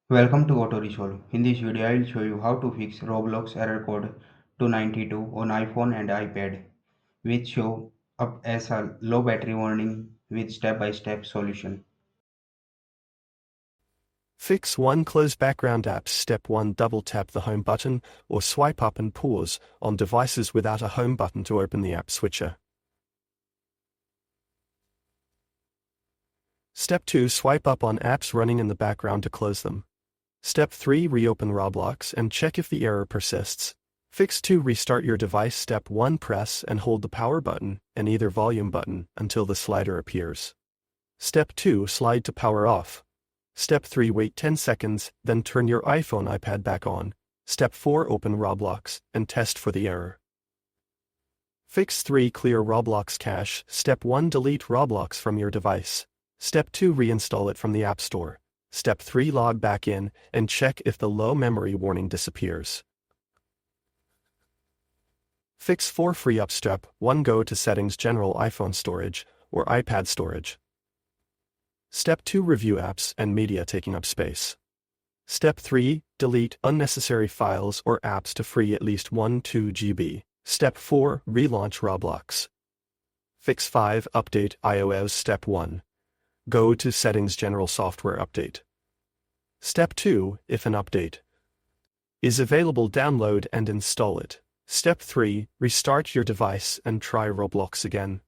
Welcome to Auto Resolve. In this video, I will show you how to fix Roblox Error Code 292 on iPhone and iPad, which show up as a low battery warning with step-by-step solution. Fix 1. Close background apps. Step 1. Double tap the home button or swipe up and pause on devices without a home button to open the app switcher. Step 2. Swipe up on apps running in the background to close them. Step 3. Reopen Roblox and check if the error persists. Fix 2. Restart your device. Step 1. Press and hold the power button and either volume button until the slider appears. Step 2. Slide to power off. Step 3. Wait 10 seconds, then turn your iPhone iPad back on. Step 4. Open Roblox and test for the error. Fix 3. Clear Roblox cache. Step 1. Delete Roblox from your device. Step 2. Reinstall it from the App Store. Step 3. Log back in and check if the low memory warning disappears. Fix 4. Free up. Step 1. Go to Settings, General, iPhone Storage or iPad Storage. Step 2. Review apps and media taking up space. Step 3. Delete unnecessary files or apps to free at least 1-2 GB. Step 4. Relaunch Roblox. Fix 5. Update iOS. Step 1. Go to Settings, General, Software Update. Step 2. If an update is available, download and install it. Step 3. Restart your device and try Roblox again.